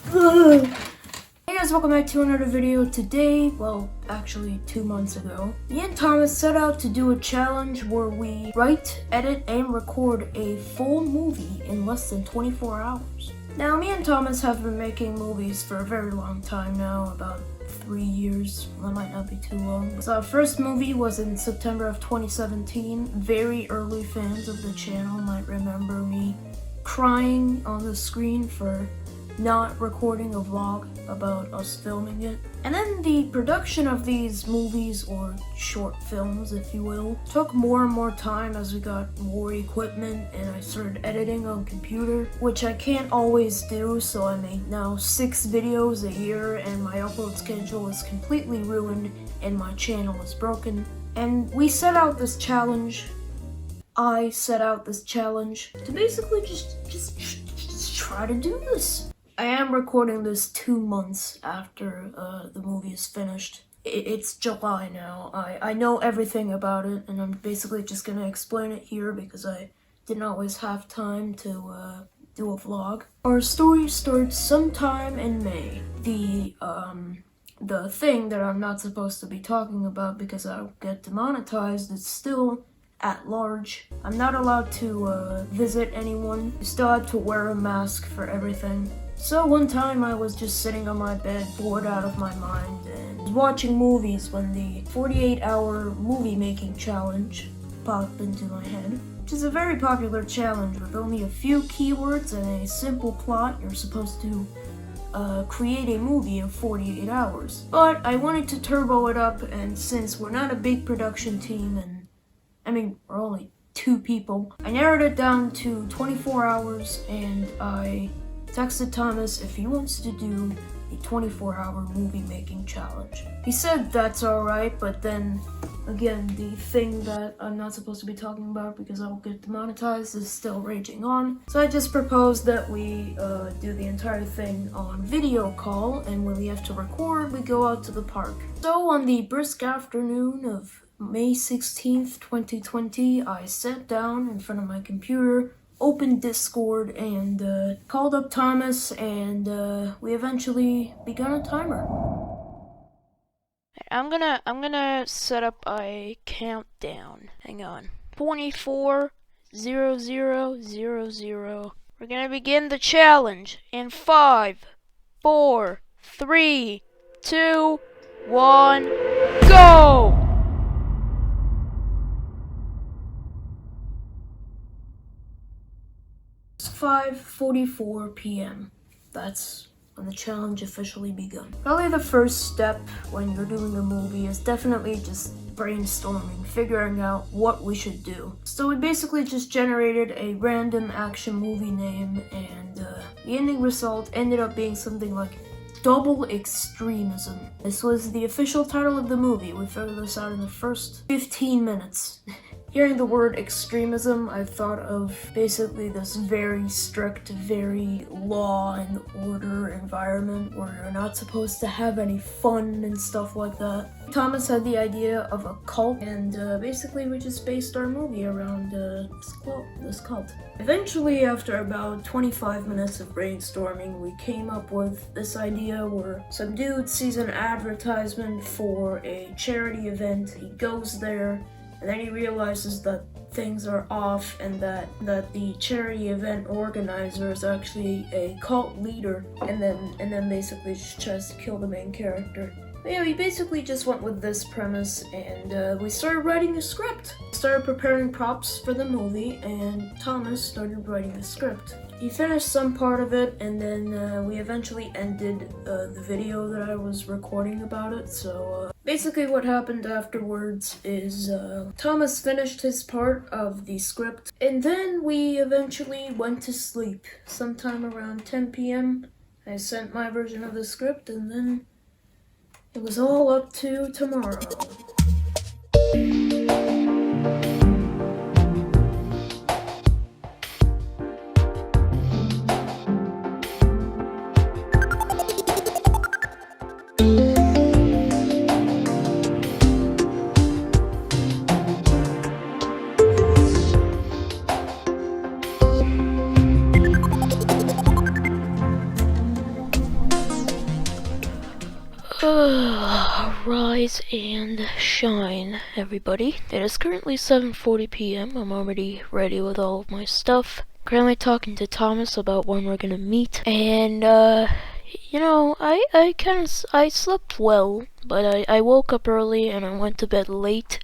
Hey guys, welcome back to another video. Today, well, actually 2 months ago, me and Thomas set out to do a challenge where we write, edit, and record a full movie in less than 24 hours. Now, me and Thomas have been making movies for a very long time now, about 3 years. That might not be too long. So our first movie was in September of 2017. Very early fans of the channel might remember me crying on the screen for not recording a vlog about us filming it. And then the production of these movies, or short films if you will, took more and more time as we got more equipment and I started editing on computer, which I can't always do, so I make now 6 videos a year and my upload schedule is completely ruined and my channel is broken. And we set out this challenge, I set out this challenge to basically just try to do this. I am recording this 2 months after the movie is finished. It's July now. I know everything about it, and I'm basically just gonna explain it here because I didn't always have time to do a vlog. Our story starts sometime in May. The thing that I'm not supposed to be talking about because I'll get demonetized is still at large. I'm not allowed to visit anyone. You still have to wear a mask for everything. So one time I was just sitting on my bed, bored out of my mind, and was watching movies when the 48-hour movie making challenge popped into my head, which is a very popular challenge with only a few keywords and a simple plot. You're supposed to create a movie in 48 hours. But I wanted to turbo it up, and since we're not a big production team, and I mean, we're only 2 people, I narrowed it down to 24 hours, and I texted Thomas if he wants to do a 24-hour movie making challenge. He said that's alright, but then again, the thing that I'm not supposed to be talking about because I'll get demonetized is still raging on. So I just proposed that we do the entire thing on video call, and when we have to record, we go out to the park. So on the brisk afternoon of May 16th, 2020, I sat down in front of my computer, opened Discord, and called up Thomas, and we eventually begun a timer. I'm gonna set up a countdown. Hang on. 24 0 0 0 0. We're gonna begin the challenge in 5 4 3 2 1 go! 5:44 p.m. That's when the challenge officially begun. Probably the first step when you're doing a movie is definitely just brainstorming, figuring out what we should do. So we basically just generated a random action movie name, and the ending result ended up being something like Double Extremism. This was the official title of the movie. We figured this out in the first 15 minutes. Hearing the word extremism, I thought of basically this very strict, very law and order environment where you're not supposed to have any fun and stuff like that. Thomas had the idea of a cult, and basically we just based our movie around this cult. Eventually, after about 25 minutes of brainstorming, we came up with this idea where some dude sees an advertisement for a charity event. He goes there, and then he realizes that things are off and that the charity event organizer is actually a cult leader, and then basically just tries to kill the main character. But yeah, we basically just went with this premise, and we started writing the script. Started preparing props for the movie, and Thomas started writing the script. He finished some part of it, and then we eventually ended the video that I was recording about it. So basically what happened afterwards is Thomas finished his part of the script, and then we eventually went to sleep sometime around 10 p.m. I sent my version of the script, and then it was all up to tomorrow. Rise and shine, everybody. It is currently 7:40 p.m. I'm already ready with all of my stuff. Currently talking to Thomas about when we're gonna meet. And, you know, I slept well, but I woke up early and I went to bed late,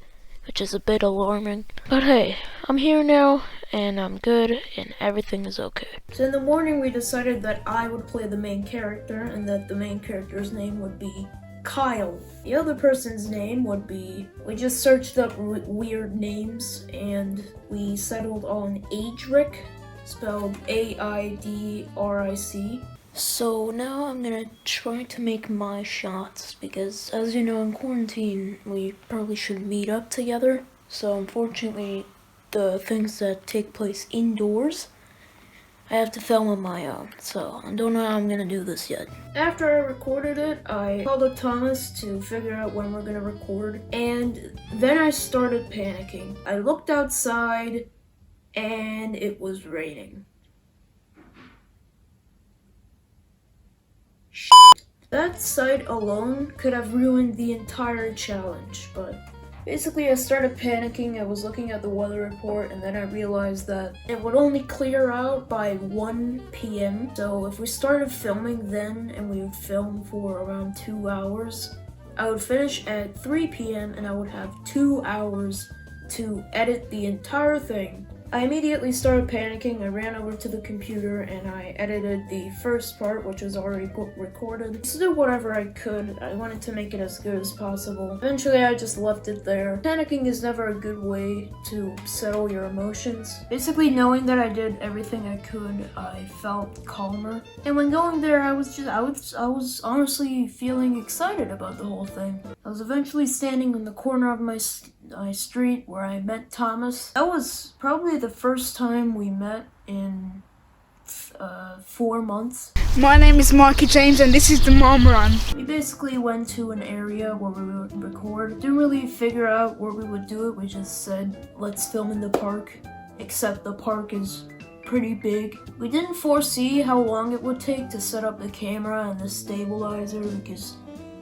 which is a bit alarming. But hey, I'm here now, and I'm good, and everything is okay. So in the morning we decided that I would play the main character, and that the main character's name would be Kyle. The other person's name would be... We just searched up weird names, and we settled on Aidric, spelled A-I-D-R-I-C. So now I'm gonna try to make my shots, because as you know, in quarantine we probably should meet up together. So unfortunately, the things that take place indoors, I have to film on my own, so I don't know how I'm gonna do this yet. After I recorded it, I called up Thomas to figure out when we're gonna record, and then I started panicking. I looked outside, and it was raining. That sight alone could have ruined the entire challenge, but basically I started panicking. I was looking at the weather report, and then I realized that it would only clear out by 1 p.m. So if we started filming then, and we would film for around 2 hours, I would finish at 3 p.m. and I would have 2 hours to edit the entire thing. I immediately started panicking. I ran over to the computer and I edited the first part, which was already recorded. Just did whatever I could. I wanted to make it as good as possible. Eventually, I just left it there. Panicking is never a good way to settle your emotions. Basically, knowing that I did everything I could, I felt calmer. And when going there, I was honestly feeling excited about the whole thing. I was eventually standing in the corner of my street where I met Thomas. That was probably the first time we met in 4 months. My name is Marky James and this is the Mom Run. We basically went to an area where we would record. Didn't really figure out where we would do it. We just said, let's film in the park, except the park is pretty big. We didn't foresee how long it would take to set up the camera and the stabilizer, because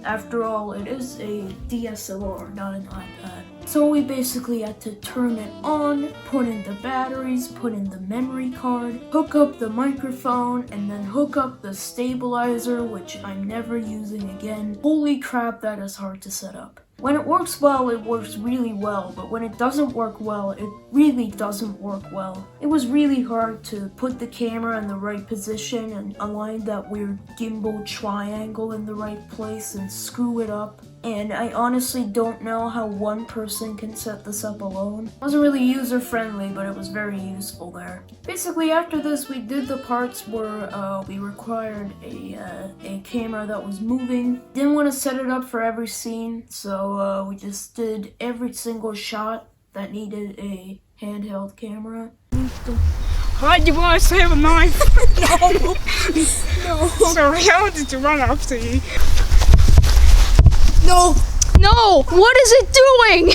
after all, it is a DSLR, not an iPad. So we basically had to turn it on, put in the batteries, put in the memory card, hook up the microphone, and then hook up the stabilizer, which I'm never using again. Holy crap, that is hard to set up. When it works well, it works really well, but when it doesn't work well, it really doesn't work well. It was really hard to put the camera in the right position and align that weird gimbal triangle in the right place and screw it up. And I honestly don't know how one person can set this up alone. It wasn't really user-friendly, but it was very useful there. Basically, after this, we did the parts where we required a camera that was moving. Didn't want to set it up for every scene, so we just did every single shot that needed a handheld camera. Hi, do you want to have a knife? No. No. Sorry, I wanted to run after you. No! No! What is it doing?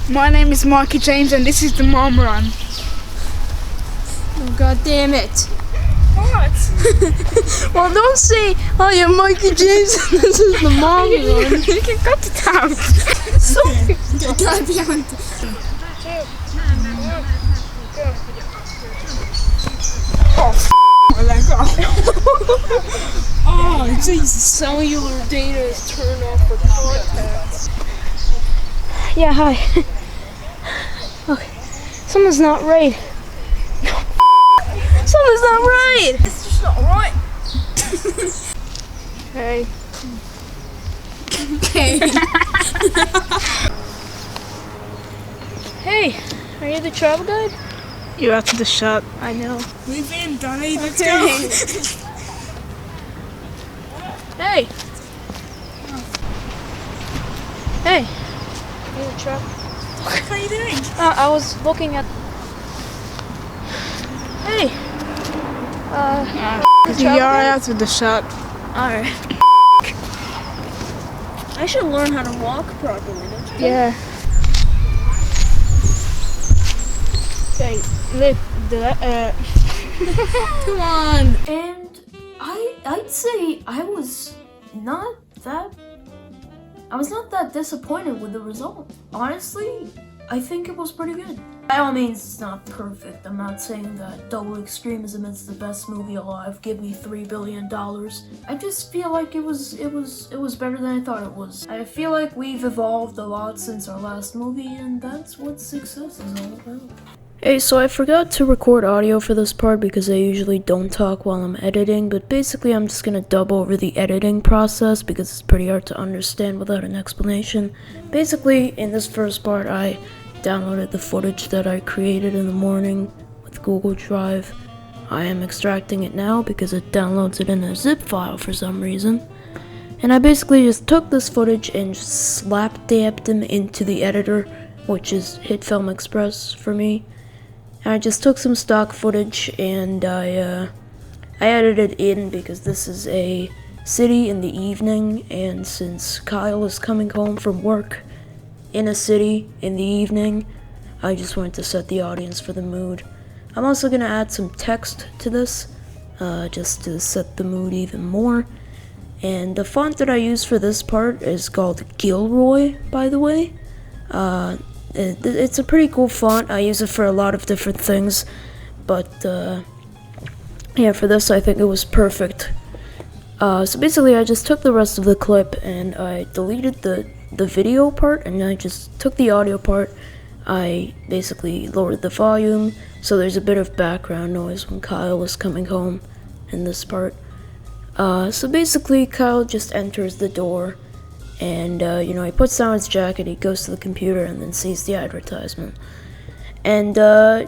My name is Marky James and this is the Mom Run. Oh, god damn it. What? Well, don't say, oh, you're Marky James and this is the Mom Run. You can cut it out. Sorry. God damn it. Oh, my leg off. Oh, Jesus. Cellular data is turned off for contacts. Yeah, hi. Okay, something's not right. Something's not right! It's just not right. Hey. Okay. Hey, are you the travel guide? You're out of the shot. I know. Move in, Donnie. Let's Okay. go. Hey! Hey! You the travel? What are you doing? I was looking at... Hey! You're out of the shot. Alright. I should learn how to walk properly, don't you? Yeah. Okay, lift the Come on. And I'd say I was not that I was not that disappointed with the result. Honestly, I think it was pretty good. By all means, it's not perfect. I'm not saying that Double Extremism is the best movie alive. Give me $3 billion. I just feel like it was better than I thought it was. I feel like we've evolved a lot since our last movie, and that's what success is all about. Hey, so I forgot to record audio for this part because I usually don't talk while I'm editing, but basically I'm just gonna dub over the editing process because it's pretty hard to understand without an explanation. Basically, in this first part, I downloaded the footage that I created in the morning with Google Drive. I am extracting it now because it downloads it in a zip file for some reason. And I basically just took this footage and just slap-dabbed them into the editor, which is HitFilm Express for me. And I just took some stock footage and I edited it in because this is a city in the evening, and since Kyle is coming home from work in a city in the evening, I just wanted to set the audience for the mood. I'm also going to add some text to this, just to set the mood even more. And the font that I use for this part is called Gilroy, by the way. It's a pretty cool font. I use it for a lot of different things, but yeah, for this I think it was perfect. So basically I just took the rest of the clip and I deleted the video part, and I just took the audio part. I basically lowered the volume so there's a bit of background noise when Kyle is coming home in this part. So basically Kyle just enters the door, and he puts down his jacket, he goes to the computer, and then sees the advertisement. And I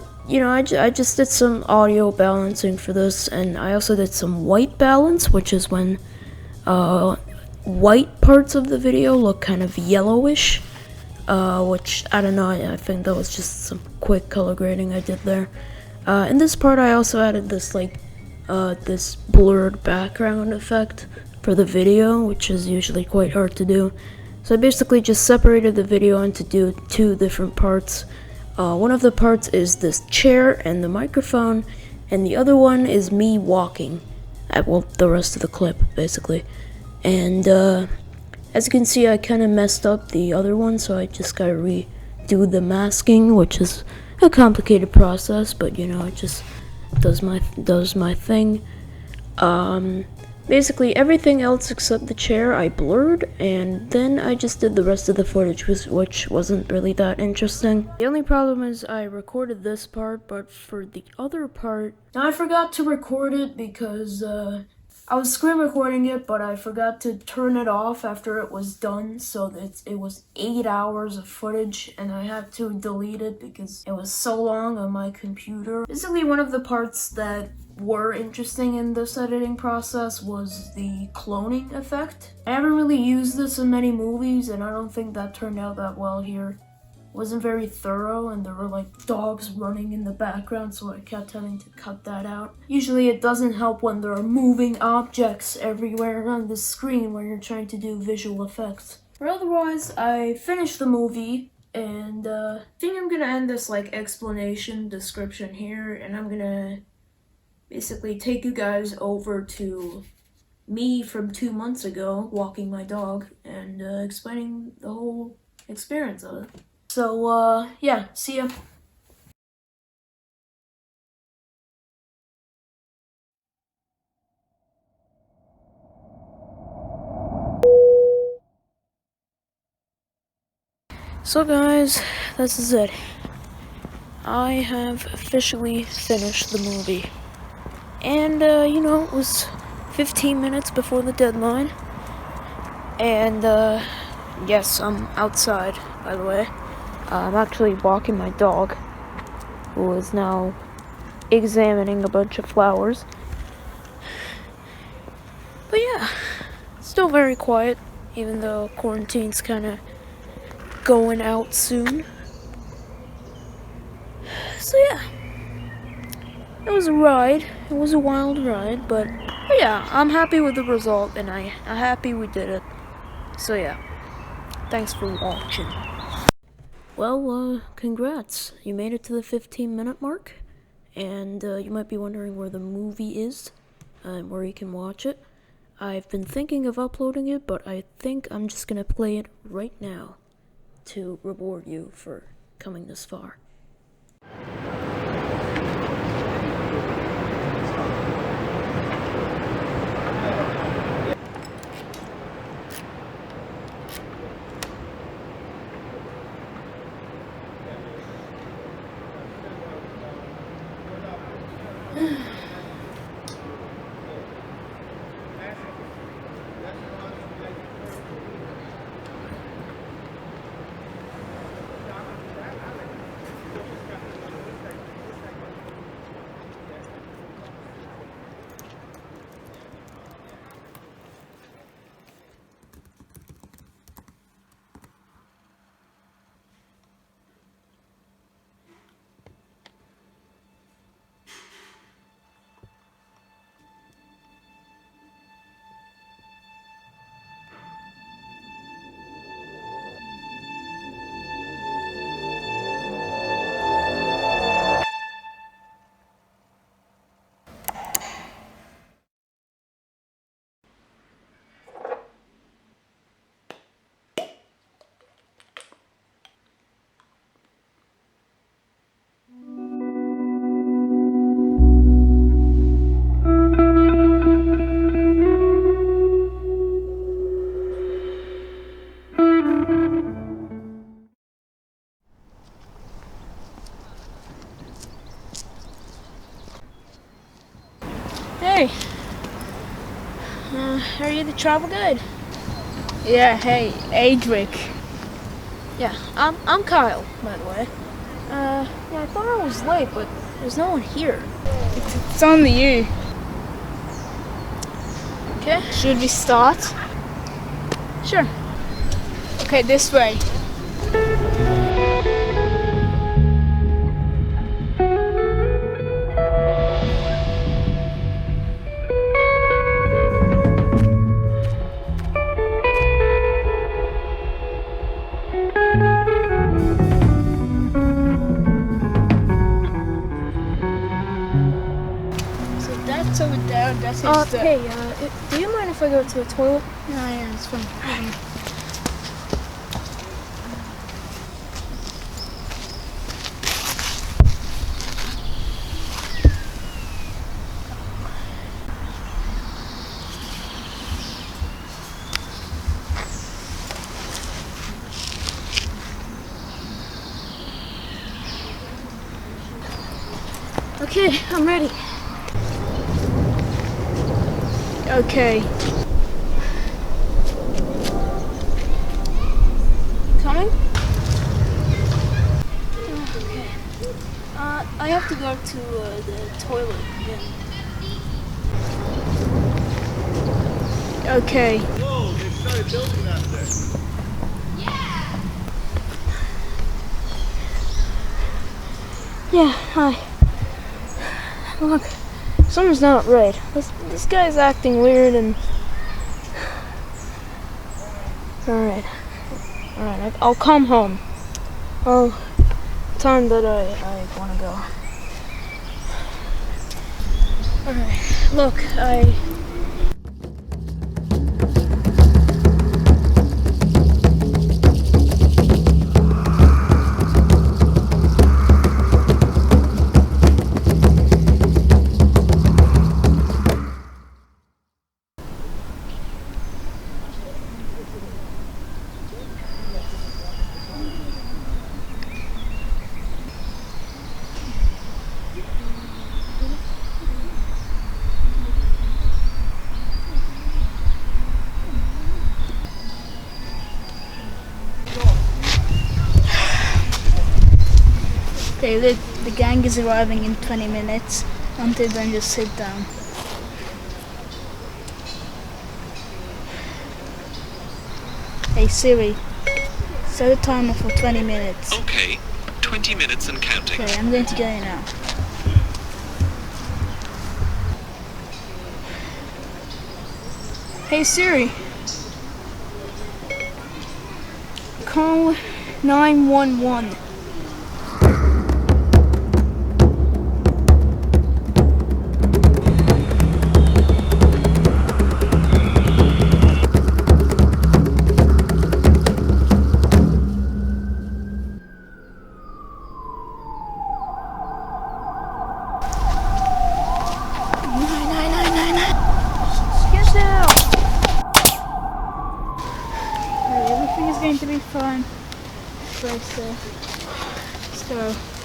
just did some audio balancing for this, and I also did some white balance, which is when white parts of the video look kind of yellowish, which I don't know, I think that was just some quick color grading I did there. In this part I also added this this blurred background effect for the video, which is usually quite hard to do. So I basically just separated the video into two different parts. One of the parts is this chair and the microphone, and the other one is me walking. Well, the rest of the clip, basically. And as you can see, I kind of messed up the other one, so I just gotta redo the masking, which is a complicated process, but it just does my thing. Basically everything else except the chair I blurred, and then I just did the rest of the footage, which wasn't really that interesting. The only problem is I recorded this part, but for the other part, I forgot to record it because I was screen recording it, but I forgot to turn it off after it was done, so that it was 8 hours of footage, and I had to delete it because it was so long on my computer. Basically, one of the parts that were interesting in this editing process was the cloning effect. I haven't really used this in many movies, and I don't think that turned out that well here. It wasn't very thorough, and there were dogs running in the background, so I kept having to cut that out. Usually it doesn't help when there are moving objects everywhere on the screen when you're trying to do visual effects. But otherwise, I finished the movie, and I think I'm gonna end this explanation description here, and I'm gonna basically take you guys over to me from 2 months ago walking my dog and explaining the whole experience of it. So yeah, see ya. So guys, this is it. I have officially finished the movie. And, it was 15 minutes before the deadline. And, yes, I'm outside, by the way. I'm actually walking my dog, who is now examining a bunch of flowers. But yeah, still very quiet, even though quarantine's kind of going out soon. So yeah, it was a ride. It was a wild ride, but yeah, I'm happy with the result, and I'm happy we did it. So yeah, thanks for watching. Well, congrats. You made it to the 15-minute mark, and you might be wondering where the movie is, and where you can watch it. I've been thinking of uploading it, but I think I'm just gonna play it right now to reward you for coming this far. Hey, are you the travel guide? Yeah, hey, Adric. Yeah, I'm Kyle, by the way. Yeah, I thought I was late, but there's no one here. It's only you. Okay? Should we start? Sure. Okay, this way. So that's over there, that's the... Hey, do you mind if I go to the toilet? Yeah, it's fine. Okay, I'm ready. Okay. Coming? Okay. I have to go to the toilet again. Okay. Whoa, they started building out there. Yeah, hi. Look, something's not right. This guy's acting weird and... Alright, I'll come home. I'll time that I want to go. Alright, look, Okay, the gang is arriving in 20 minutes. Until then, just sit down. Hey Siri, set a timer for 20 minutes. Okay, 20 minutes and counting. Okay, I'm going to go now. Hey Siri, call 911. going to be fine. Brace there. Let's go.